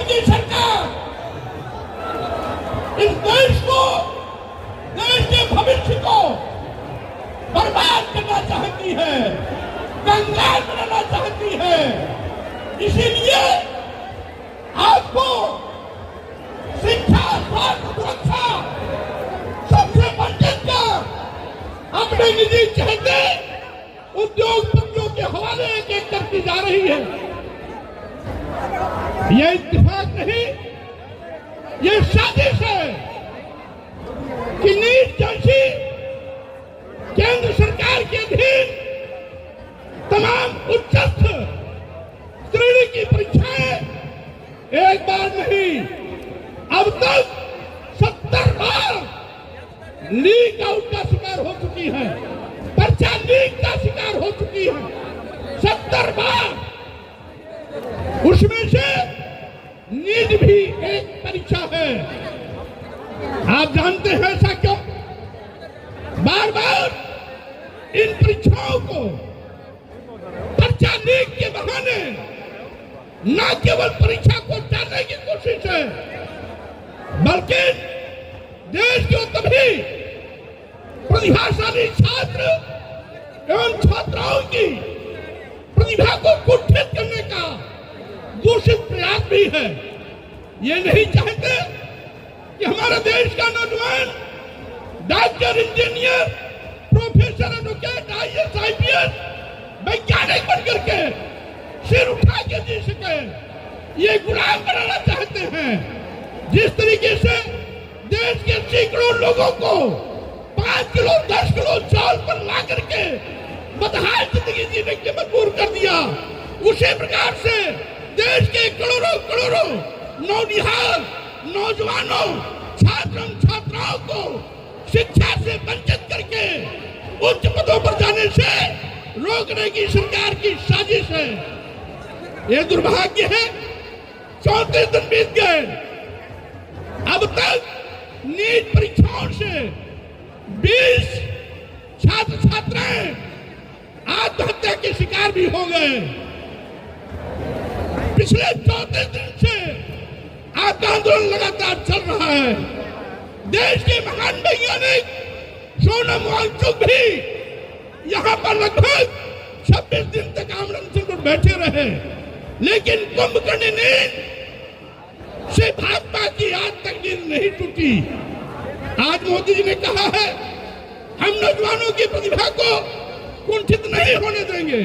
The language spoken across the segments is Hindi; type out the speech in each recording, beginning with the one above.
की सरकार इस देश को, देश के भविष्य को बर्बाद करना चाहती है, कंगाल बनाना चाहती है। इसीलिए आपको शिक्षा, स्वास्थ्य, सुरक्षा सबसे वंचित कर अपने निजी चहते उद्योगपतियों के हवाले एक करती जा रही है। यह इत्तेफाक नहीं, यह साजिश है कि नीट जैसी केंद्र सरकार के अधीन तमाम उच्चस्थ श्रेणी की परीक्षाएं एक बार नहीं, अब तक 70 बार लीक आउट का शिकार हो चुकी है, पर्चा लीक का शिकार हो चुकी है 70 बार। उसमें से नीट भी एक परीक्षा है। आप जानते हैं ऐसा क्यों? बार बार इन परीक्षाओं को पर्चा लीक के बहाने न केवल परीक्षा को टालने की कोशिश है, बल्कि देश के तभी प्रतिभाशाली छात्र एवं छात्राओं की प्रतिभा को कुंठित करने का दूषित प्रयास भी है। ये नहीं चाहते कि हमारे देश का नौजवान doctor, engineer, professor, advocate, IAS, IPS वैज्ञानिक बनकर के सिर उठा के जी सके। ये गुलाम बनाना चाहते हैं। जिस तरीके से देश के सैकड़ों लोगों को 5 किलो 10 किलो चावल पर ला करके बदहाल जिंदगी जीने के मजबूर कर दिया, उसी प्रकार से देश के करोड़ों करोड़ों नौनिहाल नौजवानों, छात्रों छात्राओं को शिक्षा से वंचित करके उच्च पदों पर जाने से रोकने की सरकार की साजिश है। ये दुर्भाग्य है। 34 दिन बीत गए, अब तक नीट परीक्षाओं से 20 छात्र छात्राएं आत्महत्या के शिकार भी हो गए। पिछले 34 दिन से आपका आंदोलन लगातार चल रहा है। देश के महान वैज्ञानिक सोनम वांगचुक भी यहाँ पर लगभग 26 दिन तक आमरण पर बैठे रहे, लेकिन कुंभकर्ण नींद से भाजपा की आज तक नींद नहीं टूटी। आज मोदी जी ने कहा है हम नौजवानों की प्रतिभा को कुंठित नहीं होने देंगे।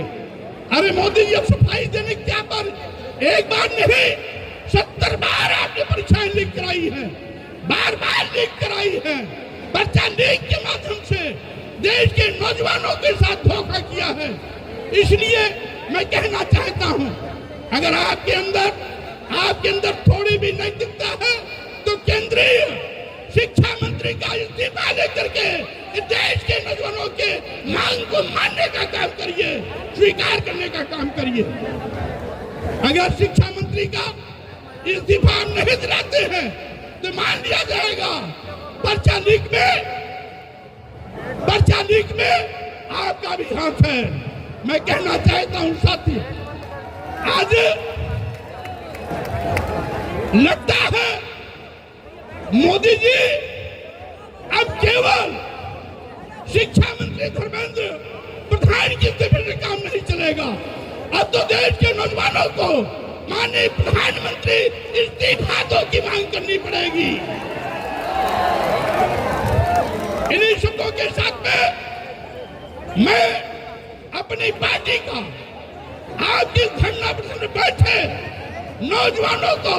अरे मोदी जी, अब सफाई देने क्या पर एक बार नहीं 70 बार आपने परीक्षाएं लीक कराई है, बार बार लीक कराई है। पर्चा लीक के माध्यम से देश के नौजवानों के साथ धोखा किया है। इसलिए मैं कहना चाहता हूं, अगर आपके अंदर थोड़ी भी नैतिकता है तो केंद्रीय शिक्षा मंत्री का इस्तीफा लेकर के देश के नौजवानों के मांग को मानने का काम करिए, स्वीकार करने का काम करिए। अगर शिक्षा मंत्री का इस्तीफा नहीं दिलाते हैं तो मान लिया जाएगा पर्चा लीक में आपका भी हाथ है। मैं कहना चाहता हूं साथी, आज लगता है मोदी जी अब केवल शिक्षा मंत्री धर्मेंद्र प्रधान की इस्तीफे से काम नहीं चलेगा। अब तो देश के नौजवानों को माननीय प्रधानमंत्री इस्तीफा दो की मांग करनी पड़ेगी। इन्हीं शब्दों के साथ में मैं अपनी पार्टी का आपकी धरना प्रदर्शन में बैठे नौजवानों को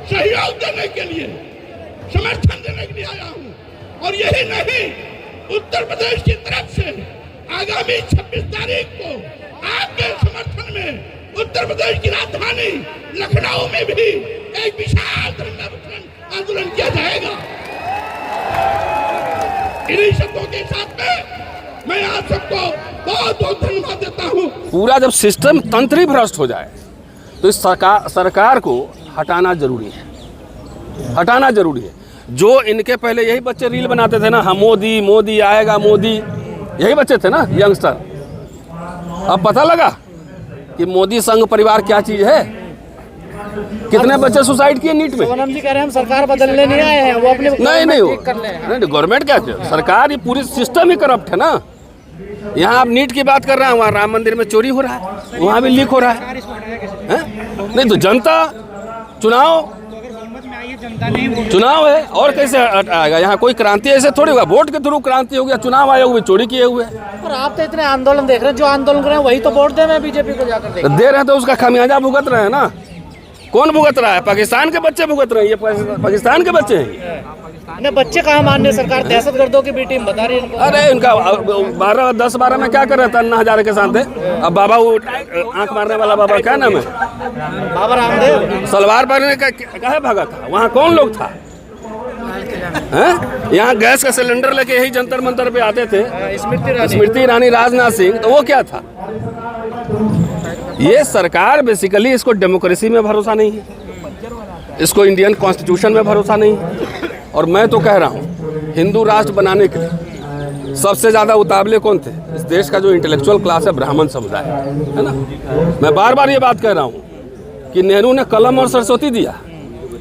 सहयोग देने के लिए, समर्थन देने के लिए आया हूं। और यही नहीं, उत्तर प्रदेश की तरफ से आगामी 26 तारीख को आपके समर्थन में उत्तर प्रदेश की राजधानी लखनऊ में भी एक विशाल धरना प्रदर्शन आंदोलन किया जाएगा। इन्हीं शब्दों के साथ में मैं आप सबको बहुत बहुत धन्यवाद देता हूँ। पूरा जब सिस्टम तंत्र ही भ्रष्ट हो जाए तो इस सरकार को हटाना जरूरी है, हटाना जरूरी है। जो इनके पहले यही बच्चे रील बनाते थे ना, हम मोदी मोदी आएगा मोदी, यही बच्चे थे ना यंगस्टर। अब पता लगा कि मोदी संघ परिवार क्या चीज है। कितने बच्चे सुसाइड किए नीट में? सोनम जी कह रहे हैं हम सरकार बदलने नहीं आए हैं, वो अपने नहीं ठीक कर ले हैं। नहीं, गवर्नमेंट क्या है? सरकार, ये पूरी सिस्टम ही करप्ट है ना। यहाँ आप नीट की बात कर रहे हैं, वहाँ राम मंदिर में चोरी हो रहा है, वहाँ भी लीक हो रहा है। नहीं तो जनता, चुनाव है और कैसे आएगा? यहाँ कोई क्रांति ऐसे थोड़ी होगा, वोट के थ्रू क्रांति हो गया। चुनाव आयोग भी चोरी किए हुए हैं। और आप तो इतने आंदोलन देख रहे हैं, जो आंदोलन कर रहे हैं वही तो वोट दे रहे हैं बीजेपी को जाकर दे रहे हैं, तो उसका खामियाजा भुगत रहे हैं ना। कौन भुगत रहा है? पाकिस्तान के बच्चे भुगत रहे हैं। ये पाकिस्तान के बच्चे हैं। नहीं, बच्चे कहाँ मान्य? सरकार दहशतगर्दों की बी टीम बता रही है इनको। अरे इनका 10-12 में क्या कर रहा था अन्ना हजारे के साथ? अब बाबा वो आंख मारने वाला बाबा, क्या नाम है? बाबा रामदेव सलवार पहनने का कहे भागा था? वहाँ कौन लोग था? यहाँ गैस का सिलेंडर लेके यही जंतर मंतर पे आते थे स्मृति ईरानी, राजनाथ सिंह, तो वो क्या था? ये सरकार बेसिकली, इसको डेमोक्रेसी में भरोसा नहीं है, इसको इंडियन कॉन्स्टिट्यूशन में भरोसा नहीं है। और मैं तो कह रहा हूँ, हिंदू राष्ट्र बनाने के लिए सबसे ज़्यादा उतावले कौन थे? इस देश का जो इंटेलेक्चुअल क्लास है, ब्राह्मण समुदाय है ना। मैं बार बार ये बात कह रहा हूँ कि नेहरू ने कलम और सरस्वती दिया,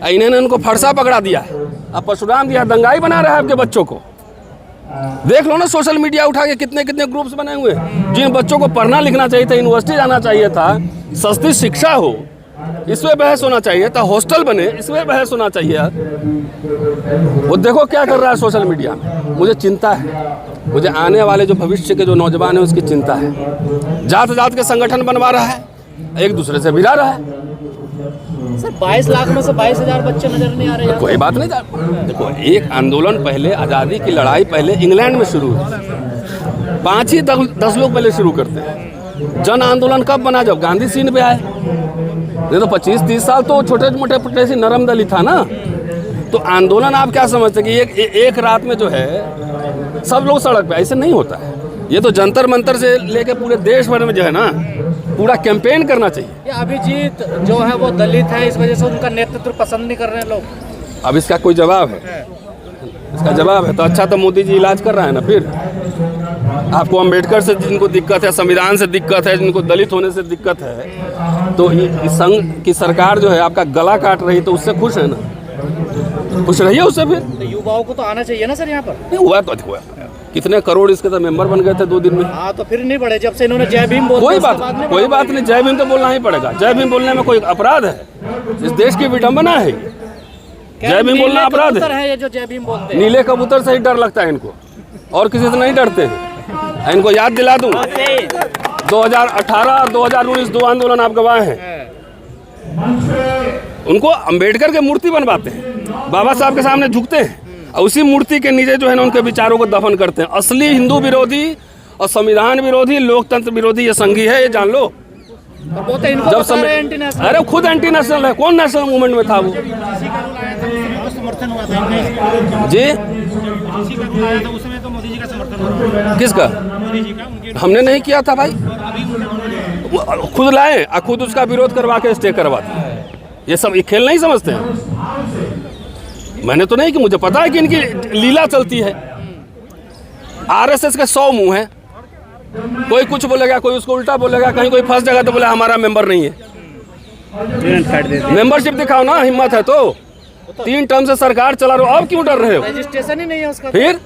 इन्होंने उनको फरसा पकड़ा दिया है, अब परशुराम दिया, दंगाई बना रहा है आपके बच्चों को। देख लो ना सोशल मीडिया उठा के कितने कितने ग्रुप्स बने हुए हैं। जिन बच्चों को पढ़ना लिखना चाहिए था, यूनिवर्सिटी जाना चाहिए था, सस्ती शिक्षा हो, इसमें बहस होना चाहिए था, हॉस्टल बने, इसमें बहस होना चाहिए। वो देखो क्या कर रहा है सोशल मीडिया में। मुझे चिंता है, मुझे आने वाले जो भविष्य के जो नौजवान हैं उसकी चिंता है। जात जात के संगठन बनवा रहा है, एक दूसरे से भिड़ा रहा है। सर 22 लाख में से 22,000 बच्चे नजर नहीं आ रहे हैं। कोई बात नहीं। देखो, एक आंदोलन पहले, आज़ादी की लड़ाई पहले इंग्लैंड में शुरू हुई। 5 ही 10 लोग पहले शुरू करते हैं। जन आंदोलन कब बना? जब गांधी सीन पे आए। नहीं तो 25-30 साल तो छोटे मोटे पुटे सी नरम दल ही था ना। तो आंदोलन आप क्या समझते हैं कि एक रात में जो है सब लोग सड़क पे? ऐसे नहीं होता है। ये तो जंतर मंतर से लेके पूरे देश भर में जो है ना, पूरा कैंपेन करना चाहिए। ये अभिजीत जो है वो दलित है, इस वजह से उनका नेतृत्व पसंद नहीं कर रहे हैं लोग। अब इसका कोई जवाब है? इसका जवाब है तो अच्छा, तो मोदी जी इलाज कर रहा है ना। फिर आपको अम्बेडकर से जिनको दिक्कत है, संविधान से दिक्कत है, जिनको दलित होने से दिक्कत है, तो संघ की सरकार जो है आपका गला काट रही, तो उससे खुश है ना? खुश रहिए उससे। फिर तो युवाओं को तो आना चाहिए ना सर यहाँ पर। नहीं हुआ तो हुआ, कितने करोड़ इसके तो मेंबर बन गए थे 2 दिन में। हाँ, तो फिर नहीं बढ़े जब से इन्होंने जय भीम बोला। कोई बात नहीं, जय भीम तो बोलना ही पड़ेगा। जय भीम बोलने में कोई अपराध है? इस देश की विडंबना है, जय भीम बोलना अपराध है। ये जो जय भीम बोलते हैं, नीले कबूतर से ही डर लगता है इनको, और किसी से नहीं डरते हैं। इनको याद दिला दूं, 2018 और 2019 2 आंदोलन आप गवाह हैं। उनको अंबेडकर के मूर्ति बनवाते हैं, बाबा साहब के सामने झुकते हैं, और उसी मूर्ति के नीचे जो है ना उनके विचारों को दफन करते हैं। असली हिंदू विरोधी और संविधान विरोधी, लोकतंत्र विरोधी ये संघी है, ये जान लो। जब अरे खुद एंटी नेशनल है। कौन नेशनल मूवमेंट में था वो? जी, किसका? हमने नहीं किया था भाई, खुद लाए और खुद उसका विरोध करवा के स्टे करवा दिया। ये सब खेल नहीं समझते हैं। मैंने तो नहीं, कि मुझे पता है कि इनकी लीला चलती है। आरएसएस के 100 मुंह हैं, कोई कुछ बोलेगा, कोई उसको उल्टा बोलेगा, कहीं कोई फंस जाएगा तो बोले हमारा मेंबर नहीं है। मेंबरशिप दिखाओ ना, हिम्मत है तो। 3 टर्म से सरकार चला रहे हो, अब क्यों डर रहे हो? रजिस्ट्रेशन ही नहीं है उसका। फिर